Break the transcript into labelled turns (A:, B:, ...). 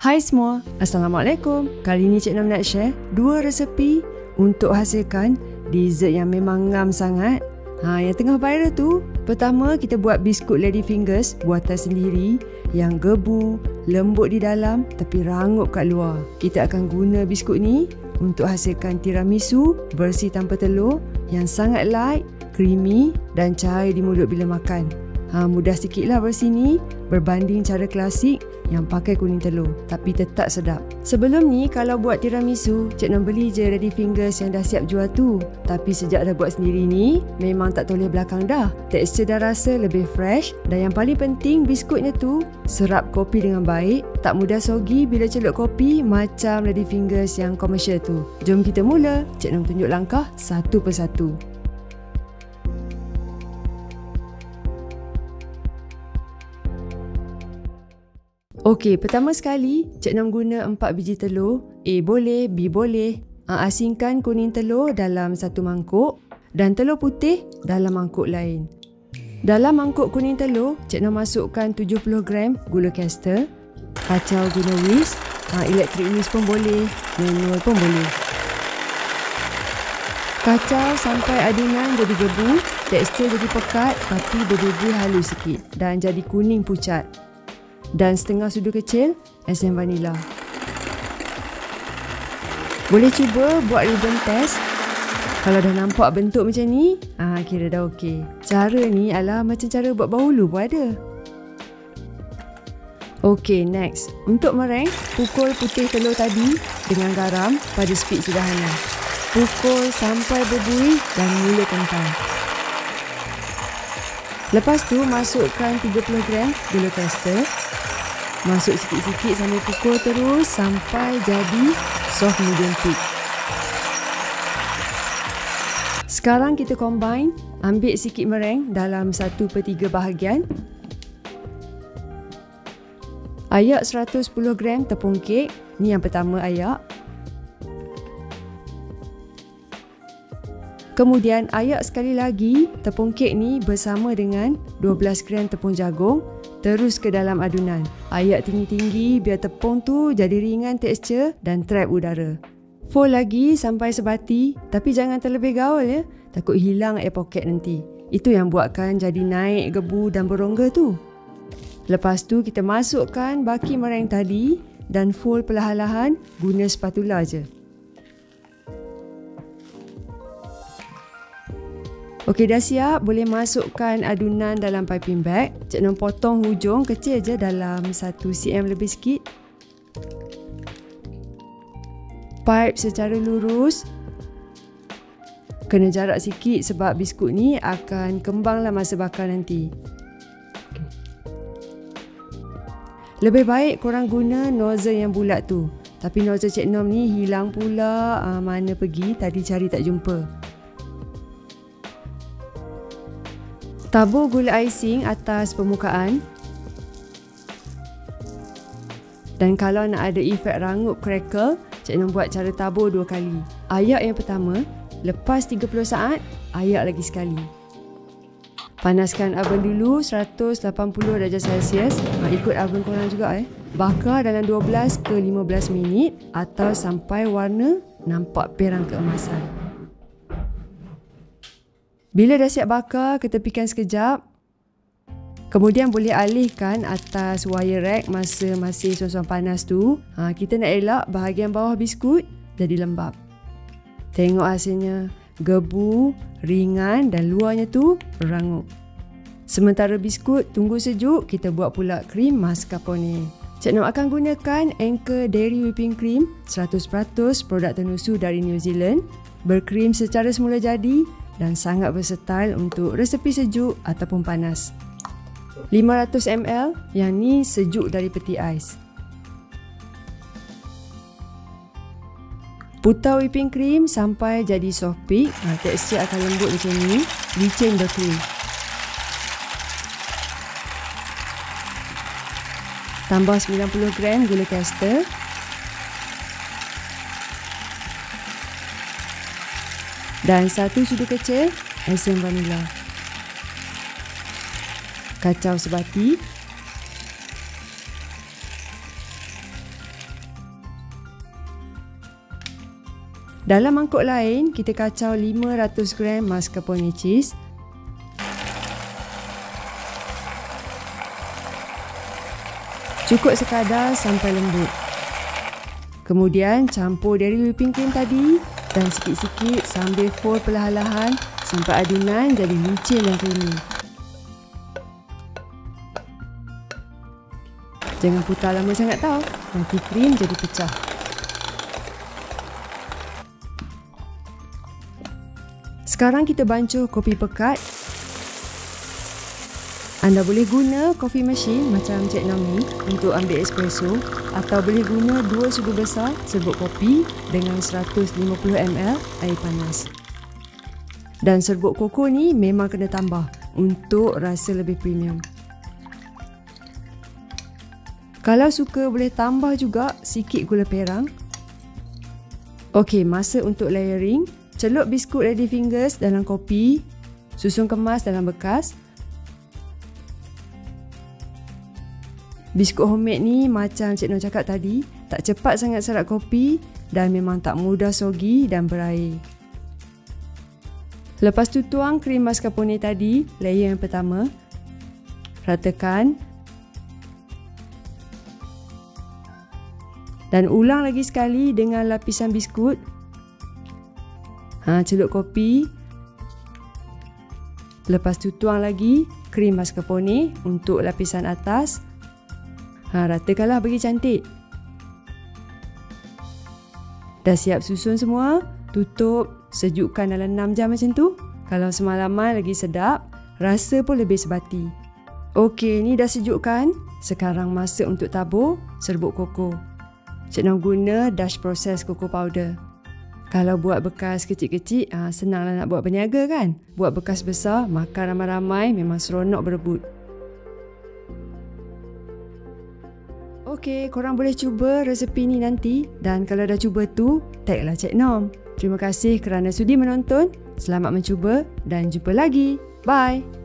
A: Hai semua, Assalamualaikum. Kali ni Cik Nam nak share 2 resepi untuk hasilkan dessert yang memang ngam sangat. Yang tengah viral tu, pertama kita buat biskut Lady Fingers buatan sendiri yang gebu, lembut di dalam tapi rangup kat luar. Kita akan guna biskut ni untuk hasilkan tiramisu versi tanpa telur yang sangat light, creamy dan cair di mulut bila makan. Mudah sikitlah versi ni berbanding cara klasik yang pakai kuning telur tapi tetap sedap. Sebelum ni kalau buat tiramisu, Cik Nam beli je Lady Fingers yang dah siap jual tu. Tapi sejak dah buat sendiri ni, memang tak toleh belakang dah. Tekstur dah rasa lebih fresh dan yang paling penting biskutnya tu serap kopi dengan baik, tak mudah soggy bila celup kopi macam Lady Fingers yang komersial tu. Jom kita mula. Cik Nam tunjuk langkah satu persatu. Okey, pertama sekali, Cik Nam guna 4 biji telur. A boleh, B boleh. Asingkan kuning telur dalam satu mangkuk dan telur putih dalam mangkuk lain. Dalam mangkuk kuning telur, Cik Nam masukkan 70 gram gula caster. Kacau guna whisk. Electric whisk pun boleh, manual pun boleh. Kacau sampai adunan jadi gebu, tekstur jadi pekat tapi berdebu halus sikit dan jadi kuning pucat. Dan setengah sudu kecil esen vanila. Boleh cuba buat ribbon test. Kalau dah nampak bentuk macam ni, kira dah okey. Cara ni adalah macam cara buat bahulu pun ada. Okey, next. Untuk meringue, pukul putih telur tadi dengan garam pada speed sederhana. Pukul sampai berbuih dan mula kental. Lepas tu masukkan 30 gram gula caster. Masuk sikit-sikit sambil pukul terus sampai jadi soft medium thick. Sekarang kita combine, ambil sikit meringue dalam 1/3 bahagian. Ayak 110 gram tepung kek, ni yang pertama ayak. Kemudian ayak sekali lagi tepung kek ni bersama dengan 12 gram tepung jagung. Terus ke dalam adunan. Ayak tinggi-tinggi biar tepung tu jadi ringan tekstur dan trap udara. Fold lagi sampai sebati tapi jangan terlebih gaul ya. Takut hilang air pocket nanti. Itu yang buatkan jadi naik gebu dan berongga tu. Lepas tu kita masukkan baki meringue tadi dan fold perlahan-lahan guna spatula je. Okey, dah siap. Boleh masukkan adunan dalam piping bag. Cik Nam potong hujung kecil je dalam 1 cm lebih sikit. Pipe secara lurus. Kena jarak sikit sebab biskut ni akan kembanglah masa bakar nanti. Lebih baik korang guna nozzle yang bulat tu. Tapi nozzle Cik Nam ni hilang pula. Mana pergi? Tadi cari tak jumpa. Tabur gula icing atas permukaan. Dan kalau nak ada efek rangup crackle, Cik Nam buat cara tabur 2 kali. Ayak yang pertama, lepas 30 saat, ayak lagi sekali. Panaskan oven dulu 180 darjah Celsius. Ikut oven korang juga Bakar dalam 12 ke 15 minit atau sampai warna nampak perang keemasan. Bila dah siap bakar, ketepikan sekejap. Kemudian boleh alihkan atas wire rack masa masih suam-suam panas tu. Kita nak elak bahagian bawah biskut jadi lembap. Tengok hasilnya. Gebu, ringan dan luarnya tu rangup. Sementara biskut tunggu sejuk, kita buat pula krim mascarpone. Cik Nam akan gunakan Anchor Dairy Whipping Cream 100% produk tenusu dari New Zealand. Berkrim secara semula jadi dan sangat versatile untuk resepi sejuk ataupun panas. 500 ml, yang ni sejuk dari peti ais. Putar whipping cream sampai jadi soft peak. Tekstur akan lembut macam ni. Licin berkrim. Tambah 90 gram gula caster. Dan 1 sudu kecil esen vanila. Kacau sebati. Dalam mangkuk lain, kita kacau 500 gram mascarpone cheese. Cukup sekadar sampai lembut. Kemudian campur dari whipping cream tadi dan sikit-sikit sambil fold perlahan-lahan sampai adunan jadi licin dan creamy. Jangan putar lama sangat tau, nanti krim jadi pecah. Sekarang kita bancuh kopi pekat. Anda boleh guna coffee machine macam Cik Nam ni untuk ambil espresso atau boleh guna 2 sudu besar serbuk kopi dengan 150 ml air panas. Dan serbuk koko ni memang kena tambah untuk rasa lebih premium. Kalau suka boleh tambah juga sikit gula perang. Okey, masa untuk layering. Celup biskut Lady Fingers dalam kopi. Susun kemas dalam bekas. Biskut homemade ni macam Cik Noh cakap tadi, tak cepat sangat serap kopi dan memang tak mudah soggy dan berair. Lepas tu tuang krim mascarpone tadi, layer yang pertama. Ratakan. Dan ulang lagi sekali dengan lapisan biskut. Celup kopi. Lepas tu tuang lagi krim mascarpone untuk lapisan atas. Ratakanlah bagi cantik. Dah siap susun semua. Tutup, sejukkan dalam 6 jam macam tu. Kalau semalaman lagi sedap, rasa pun lebih sebati. Okey, ni dah sejuk kan? Sekarang masa untuk tabur serbuk koko. Cik Noh guna Dutch Process Cocoa Powder. Kalau buat bekas kecil-kecil, senanglah nak buat berniaga kan? Buat bekas besar, makan ramai-ramai memang seronok berebut. Okey, korang boleh cuba resepi ni nanti. Dan kalau dah cuba tu, taglah Cik Nom. Terima kasih kerana sudi menonton. Selamat mencuba dan jumpa lagi. Bye!